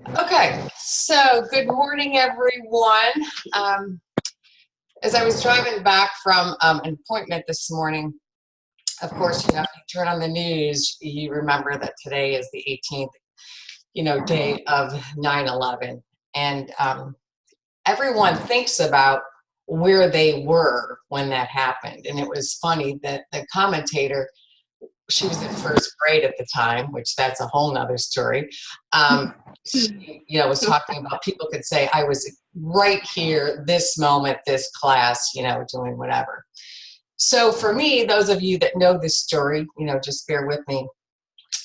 Okay, so good morning, everyone. Um, as I was driving back from an appointment this morning, of course, if you turn on the news, you remember that today is the 18th, day of 9/11. And everyone thinks about where they were when that happened. And it was funny that the commentator, she was in first grade at the time, which that's a whole nother story. She, was talking about people could say, I was right here, this moment, this class, doing whatever. So for me, those of you that know this story, just bear with me.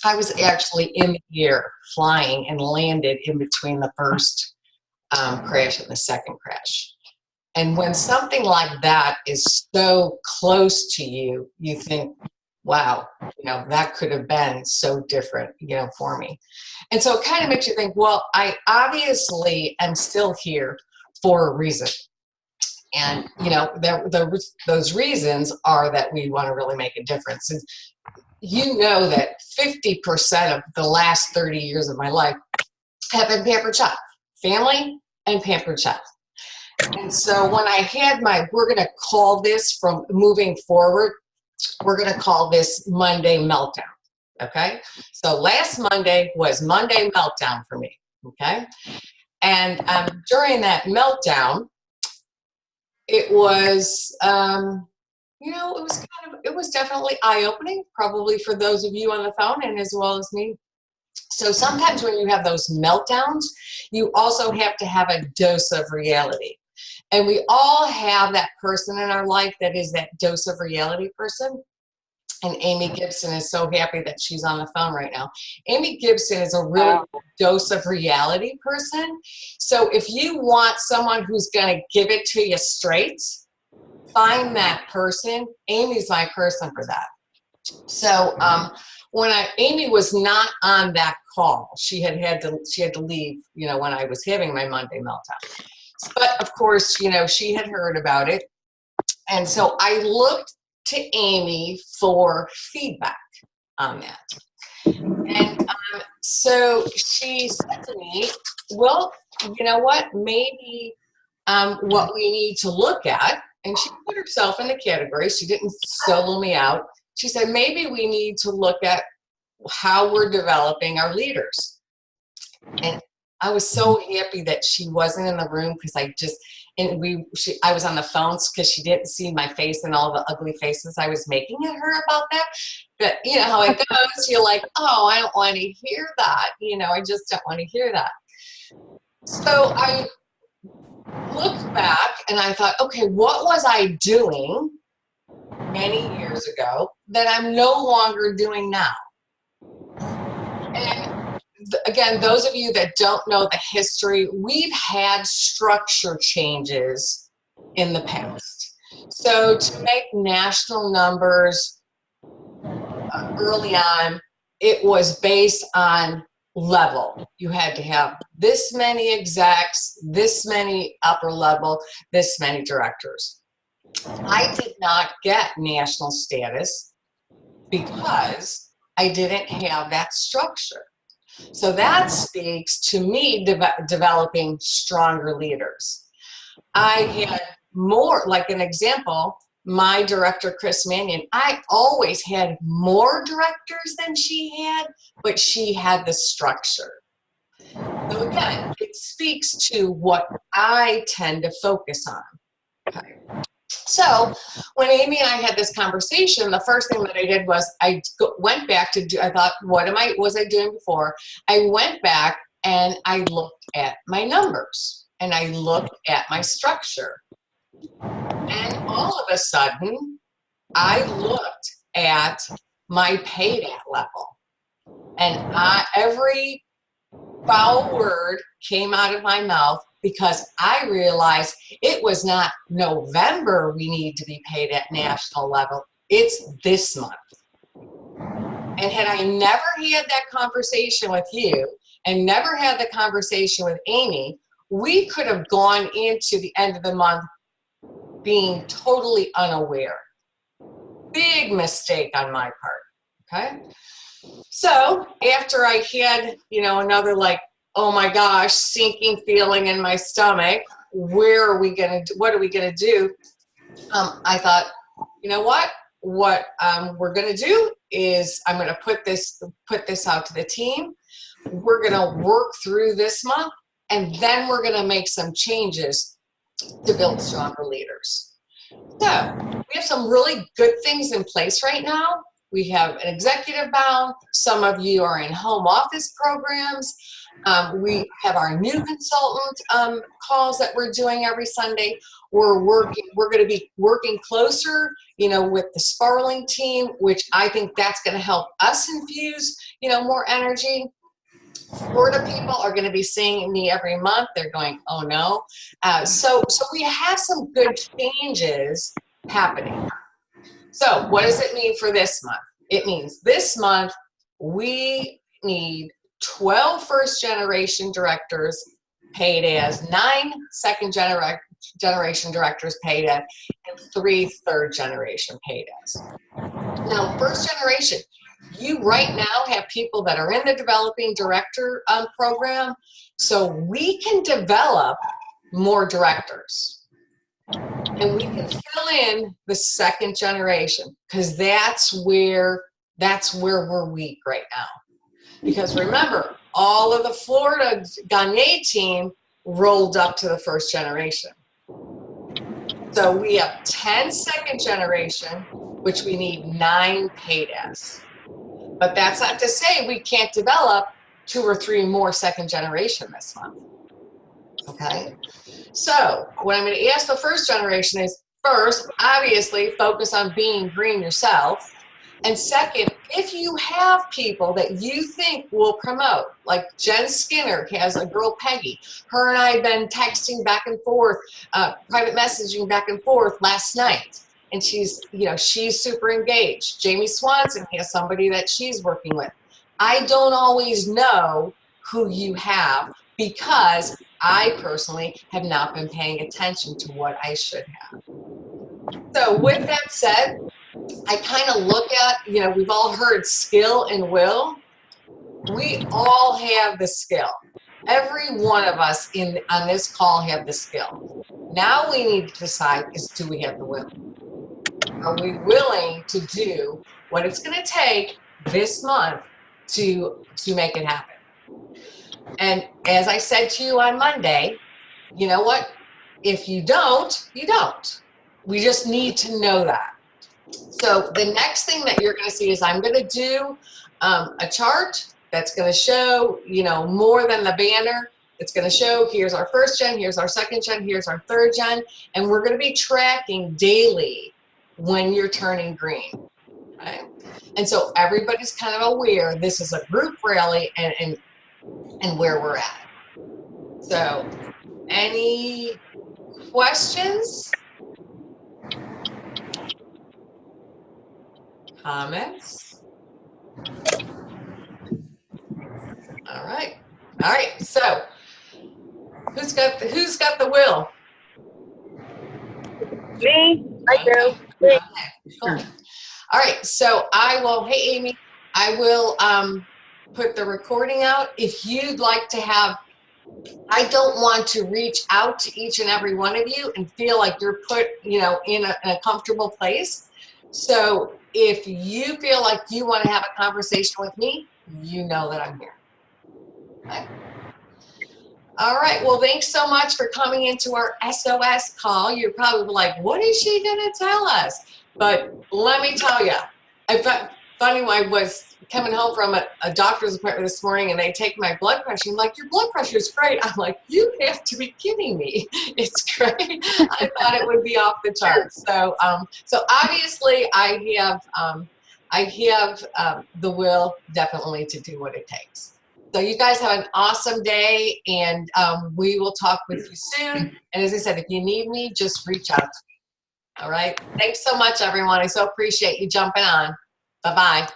I was actually in the air flying and landed in between the first crash and the second crash. And when something like that is so close to you, you think, wow, that could have been so different, for me. And so it kind of makes you think, well, I obviously am still here for a reason. And, those reasons are that we want to really make a difference. And you know that 50% of the last 30 years of my life have been Pampered Chef, family and Pampered Chef. And so when I had we're going to call this from moving forward, we're going to call this Monday Meltdown. Okay. So last Monday was Monday Meltdown for me. Okay. And during that meltdown, it was, it was definitely eye-opening, probably for those of you on the phone and as well as me. So sometimes when you have those meltdowns, you also have to have a dose of reality. And we all have that person in our life that is that dose of reality person. And Amy Gibson is so happy that she's on the phone right now. Amy Gibson is a really dose of reality person. So if you want someone who's going to give it to you straight, find that person. Amy's my person for that. So when Amy was not on that call, she had to leave, when I was having my Monday meltdown. But of course, she had heard about it. And so I looked to Amy for feedback on that. And so she said to me, well, you know what, maybe what we need to look at, and she put herself in the category, she didn't solo me out. She said, maybe we need to look at how we're developing our leaders. And I was so happy that she wasn't in the room because I was on the phones because she didn't see my face and all the ugly faces I was making at her about that. But you know how it goes, you're like, oh, I don't want to hear that. I just don't want to hear that. So I looked back and I thought, okay, what was I doing many years ago that I'm no longer doing now? And again, those of you that don't know the history, we've had structure changes in the past. So to make national numbers early on, it was based on level. You had to have this many execs, this many upper level, this many directors. I did not get national status because I didn't have that structure. So that speaks to me developing stronger leaders. I had more, like an example, my director, Chris Mannion, I always had more directors than she had, but she had the structure. So again, it speaks to what I tend to focus on. Okay. So when Amy and I had this conversation, the first thing that I did was I went back to I thought, what was I doing before? I went back and I looked at my numbers and I looked at my structure. And all of a sudden, I looked at my paid at level. And every foul word came out of my mouth because I realized it was not November we need to be paid at national level. It's this month. And had I never had that conversation with you and never had the conversation with Amy, we could have gone into the end of the month being totally unaware. Big mistake on my part, okay? So after I had, another oh my gosh, sinking feeling in my stomach. Where are we going to, what are we going to do? I thought, you know what? What we're going to do is I'm going to put this out to the team. We're going to work through this month, and then we're going to make some changes to build stronger leaders. So we have some really good things in place right now. We have an executive bound. Some of you are in home office programs. We have our new consultant calls that we're doing every Sunday. We're going to be working closer, with the Sparling team, which I think that's going to help us infuse, more energy. Florida people are going to be seeing me every month. They're going, oh no. So we have some good changes happening. So what does it mean for this month? It means this month we need 12 first-generation directors paid as, 9 second-generation directors paid as, and 3 third-generation paid as. Now, first generation, you right now have people that are in the developing director program, so we can develop more directors. And we can fill in the second generation, because that's where we're weak right now. Because remember, all of the Florida Gagne team rolled up to the first generation. So we have 10 second generation, which we need 9 paid as. But that's not to say we can't develop 2 or 3 more second generation this month. Okay? So what I'm going to ask the first generation is, first, obviously, focus on being green yourself. And second, if you have people that you think will promote, like Jen Skinner has a girl, Peggy. Her and I have been texting back and forth, private messaging back and forth last night. And she's super engaged. Jamie Swanson has somebody that she's working with. I don't always know who you have, because I personally have not been paying attention to what I should have. So with that said, I kind of look at, we've all heard skill and will. We all have the skill. Every one of us on this call have the skill. Now we need to decide is, do we have the will? Are we willing to do what it's going to take this month to make it happen? And as I said to you on Monday, you know what? If you don't, you don't. We just need to know that. So the next thing that you're going to see is I'm going to do a chart that's going to show, more than the banner. It's going to show, here's our first gen, here's our second gen, here's our third gen, and we're going to be tracking daily when you're turning green. Okay? And so everybody's kind of aware this is a group rally and where we're at. So any questions? Comments? All right. All right. So who's got the will? Me. I do. Okay. Cool. All right. So I will. Hey, Amy. I will put the recording out. If you'd like to have, I don't want to reach out to each and every one of you and feel like you're put, in a comfortable place. So if you feel like you want to have a conversation with me, you know that I'm here. Okay. All right. Well, thanks so much for coming into our SOS call. You're probably like, what is she going to tell us? But let me tell you, funny, I was coming home from a doctor's appointment this morning, and they take my blood pressure. I'm like, your blood pressure is great. I'm like, you have to be kidding me. It's great. I thought it would be off the charts. So, so obviously, I have the will definitely to do what it takes. So you guys have an awesome day, and we will talk with you soon. And as I said, if you need me, just reach out to me. All right. Thanks so much, everyone. I so appreciate you jumping on. Bye-bye.